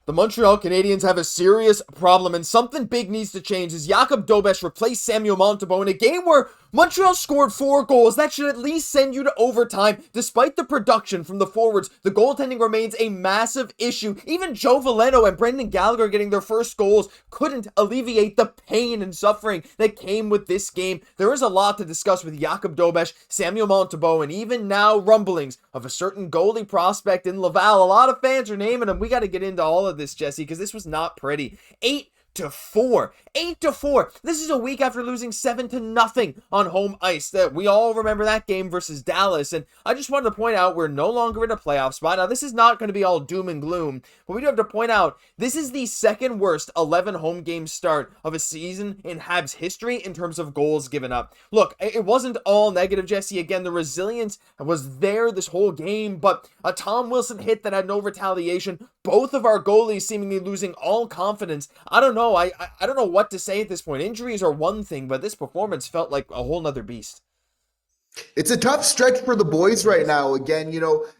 The Montreal Canadiens have a serious problem, and something big needs to change as Jakob Dobeš replaced Samuel Montembeault in a game where Montreal scored 4 goals. That should at least send you to overtime. Despite the production from the forwards, the goaltending remains a massive issue. Even Joe Veleno and Brendan Gallagher getting their first goals couldn't alleviate the pain and suffering that came with this game. There is a lot to discuss with Jakob Dobeš, Samuel Montembeault, and even now rumblings of a certain goalie prospect in Laval. A lot of fans are naming him. We got to get into all of this, Jesse, because this was not pretty. 8-4. 8-4. This is a week after losing 7-0 on home ice. We all remember that game versus Dallas, and I just wanted to point out we're no longer in a playoff spot. Now, this is not going to be all doom and gloom, but we do have to point out this is the second worst 11 home game start of a season in Habs history in terms of goals given up. Look, it wasn't all negative, Jesse. Again, the resilience was there this whole game, but a Tom Wilson hit that had no retaliation. Both of our goalies seemingly losing all confidence. I don't know. I don't know what to say at this point. Injuries are one thing, but this performance felt like a whole nother beast. It's a tough stretch for the boys right now. Again,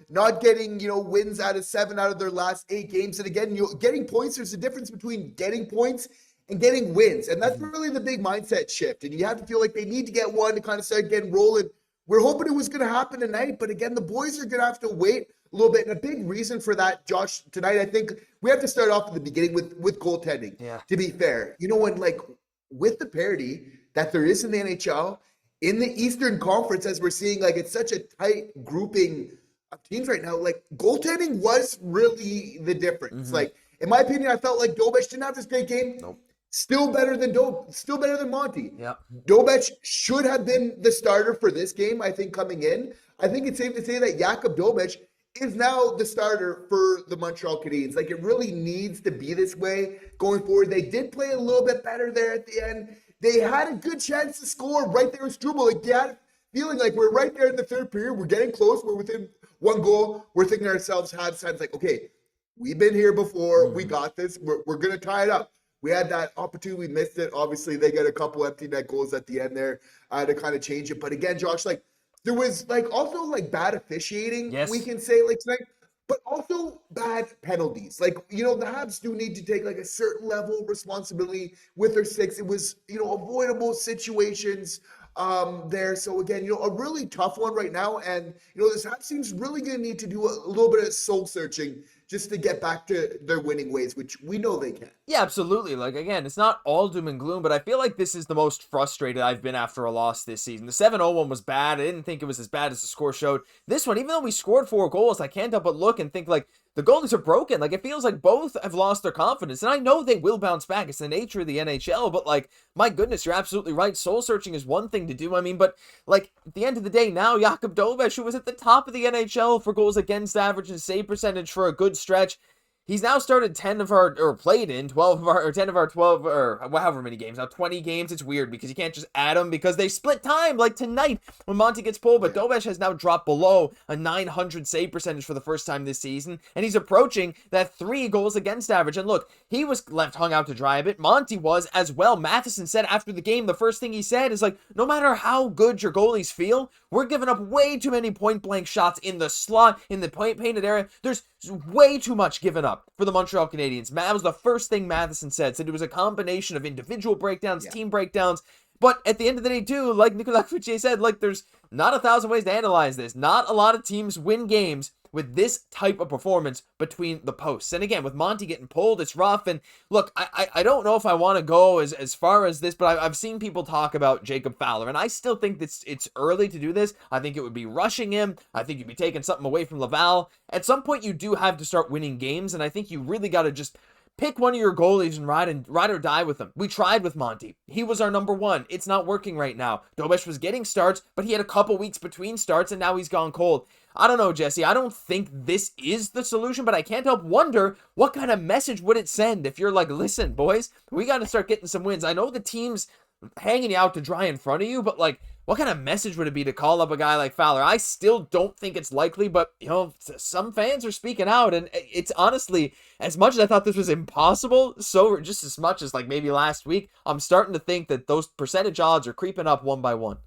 not getting, wins out of 7 out of their last 8 games. And again, getting points, there's a difference between getting points and getting wins. And that's really the big mindset shift. And you have to feel like they need to get one to kind of start getting rolling. We're hoping it was going to happen tonight. But again, the boys are going to have to wait a little bit. And a big reason for that, Josh, tonight, I think we have to start off at the beginning with goaltending. Yeah. To be fair, with the parity that there is in the NHL, in the Eastern Conference, as we're seeing, it's such a tight grouping of teams right now, goaltending was really the difference. Mm-hmm. In my opinion, I felt like Dobeš didn't have this great game. Nope. Still better than Monty. Yeah. Dobeš should have been the starter for this game, I think, coming in. I think it's safe to say that Jakob Dobeš is now the starter for the Montreal Canadiens. It really needs to be this way going forward. They did play a little bit better there at the end. They had a good chance to score right there with Struble. They had a feeling like we're right there in the third period. We're getting close. We're within 1 goal. We're thinking to ourselves, Habs fans, okay, we've been here before. We got this. We're going to tie it up. We had that opportunity. We missed it. Obviously, they get a couple empty net goals at the end there to kind of change it. But again, Josh, there was also bad officiating, yes, we can say tonight, but also bad penalties. The Habs do need to take a certain level of responsibility with their 6. It was, avoidable situations there. So again, a really tough one right now. And, this Habs team's really going to need to do a little bit of soul searching just to get back to their winning ways, which we know they can. Yeah, absolutely. Again, it's not all doom and gloom, but I feel like this is the most frustrated I've been after a loss this season. The 7-0 one was bad. I didn't think it was as bad as the score showed. This one, even though we scored 4 goals, I can't help but look and think the goalies are broken. It feels like both have lost their confidence, and I know they will bounce back. It's the nature of the NHL, but my goodness, you're absolutely right. Soul searching is one thing to do. But at the end of the day, now Jakob Dobeš, who was at the top of the NHL for goals against average and save percentage for a good stretch, he's now started 10 of our, or played in 12 of our, or 10 of our 12, or however many games, now 20 games. It's weird because you can't just add them because they split time tonight when Monty gets pulled. But Dobeš has now dropped below a 900 save percentage for the first time this season, and he's approaching that 3 goals against average. And look, he was left hung out to dry a bit. Monty was as well. Matheson said after the game, the first thing he said is no matter how good your goalies feel, we're giving up way too many point blank shots in the slot, in the painted area. There's way too much given up for the Montreal Canadiens. That was the first thing Matheson said it was a combination of individual breakdowns, team breakdowns. But at the end of the day, too, like Nicolas Fouché said, there's not 1,000 ways to analyze this. Not a lot of teams win games with this type of performance between the posts. And again, with Monty getting pulled, it's rough. And look, I don't know if I want to go as far as this, but I've seen people talk about Jacob Fowler, and I still think that it's early to do this. I think it would be rushing him. I think you'd be taking something away from Laval. At some point, you do have to start winning games, and I think you really got to just pick one of your goalies and ride or die with them. We tried with Monty. He was our number 1. It's not working right now. Dobeš was getting starts, but he had a couple weeks between starts, and now he's gone cold. I don't know, Jesse. I don't think this is the solution, but I can't help wonder what kind of message would it send if you're listen, boys, we got to start getting some wins. I know the team's hanging you out to dry in front of you, but what kind of message would it be to call up a guy like Fowler? I still don't think it's likely, but some fans are speaking out, and it's honestly, as much as I thought this was impossible, so just as much as maybe last week, I'm starting to think that those percentage odds are creeping up one by one.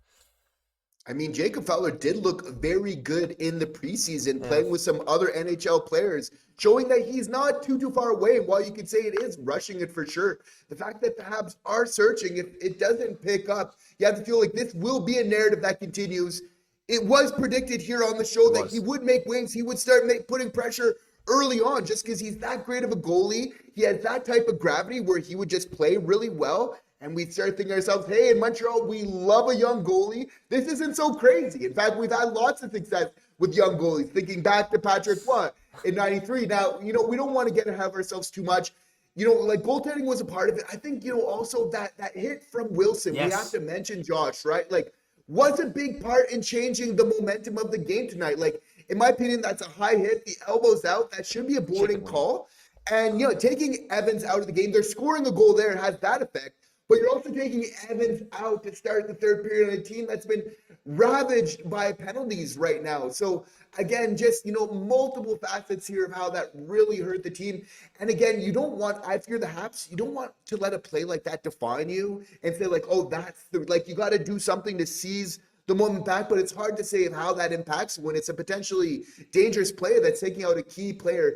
I mean, Jacob Fowler did look very good in the preseason, Yeah. playing with some other NHL players, showing that he's not too far away. While you could say it is rushing it for sure, the fact that the Habs are searching, if it doesn't pick up, you have to feel like this will be a narrative that continues. It was predicted here on the show that he would make waves. He would start putting pressure early on just because he's that great of a goalie. He has that type of gravity where he would just play really well. And we start thinking to ourselves, hey, in Montreal, we love a young goalie. This isn't so crazy. In fact, we've had lots of success with young goalies, thinking back to Patrick Roy in 93. Now, we don't want to get ahead of ourselves too much. Like goaltending was a part of it. I think, also that hit from Wilson, we have to mention Josh, right? Like, was a big part in changing the momentum of the game tonight. Like, in my opinion, that's a high hit. The elbow's out. That should be a boarding call. And, taking Evans out of the game, they're scoring a goal there. It has that effect. But you're also taking Evans out to start the third period on a team that's been ravaged by penalties right now. So, again, just, multiple facets here of how that really hurt the team. And again, if you're the Habs, you don't want to let a play like that define you and say like, oh, you got to do something to seize the moment back. But it's hard to say how that impacts when it's a potentially dangerous player that's taking out a key player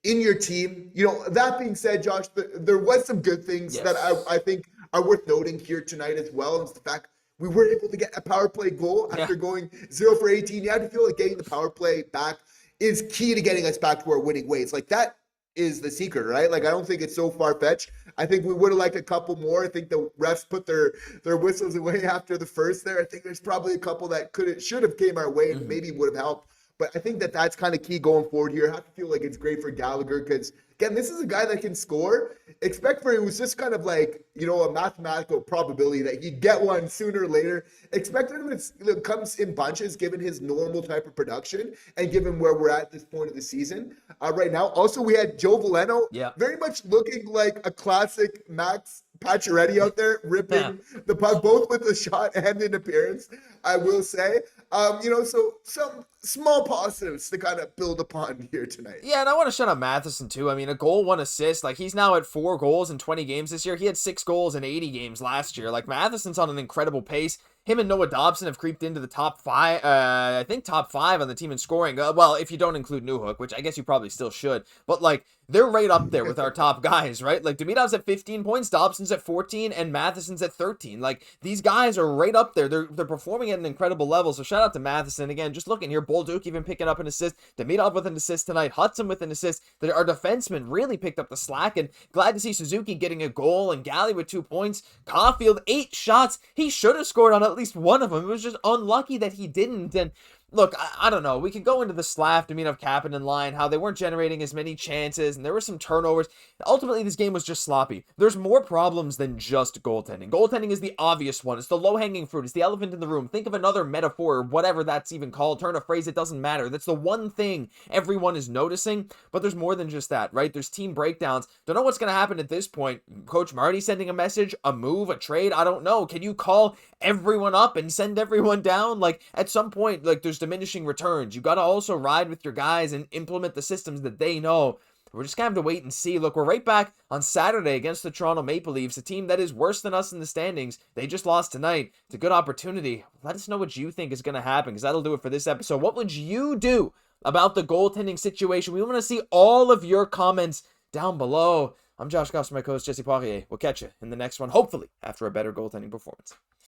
in your team. That being said, Josh, there was some good things that I think are worth noting here tonight as well. It's the fact we were able to get a power play goal after going 0 for 18. You have to feel like getting the power play back is key to getting us back to our winning ways. Like, that is the secret, right? Like, I don't think it's so far-fetched. I think we would have liked a couple more. I think the refs put their whistles away after the first there. I think there's probably a couple that should have came our way and maybe would have helped. But I think that's kind of key going forward here. I have to feel like it's great for Gallagher because, again, this is a guy that can score. Expect for it was just kind of like, a mathematical probability that he'd get one sooner or later. Expect him to comes in bunches given his normal type of production and given where we're at this point of the season right now. Also, we had Joe Veleno very much looking like a classic Max Pacioretty out there, ripping the puck, both with the shot and in appearance, I will say. So some small positives to kind of build upon here tonight. Yeah, and I want to shout out Matheson too. I mean, a goal, 1 assist. Like, he's now at 4 goals in 20 games this year. He had 6 goals in 80 games last year. Like, Matheson's on an incredible pace. Him and Noah Dobson have creeped into the top 5, I think top 5 on the team in scoring. Well, if you don't include Newhook, which I guess you probably still should. But, like, they're right up there with our top guys, right? Like, Demidov's at 15 points, Dobson's at 14, and Matheson's at 13. Like, these guys are right up there. They're performing at an incredible level. So shout out to Matheson. Again, just looking here, Bolduc even picking up an assist. Demidov with an assist tonight. Hutson with an assist. Our defensemen really picked up the slack, and glad to see Suzuki getting a goal and Guhle with 2 points. Caufield, 8 shots. He should have scored on at least one of them. It was just unlucky that he didn't. And look, I don't know. We could go into the Slafkovsky Kaiden line, how they weren't generating as many chances, and there were some turnovers. Ultimately, this game was just sloppy. There's more problems than just goaltending. Goaltending is the obvious one. It's the low-hanging fruit. It's the elephant in the room. Think of another metaphor, or whatever that's even called. Turn a phrase, it doesn't matter. That's the one thing everyone is noticing, but there's more than just that, right? There's team breakdowns. Don't know what's going to happen at this point. Coach Marty sending a message, a move, a trade, I don't know. Can you call everyone up and send everyone down? Like, at some point, like, there's diminishing returns. You got to also ride with your guys and implement the systems that they know. We're just going to have to wait and see. Look, we're right back on Saturday against the Toronto Maple Leafs, a team that is worse than us in the standings. They just lost tonight. It's a good opportunity. Let us know what you think is going to happen, because that'll do it for this episode. What would you do about the goaltending situation? We want to see all of your comments down below. I'm Josh Gosse, my co-host Jesse Poirier. We'll catch you in the next one, hopefully after a better goaltending performance.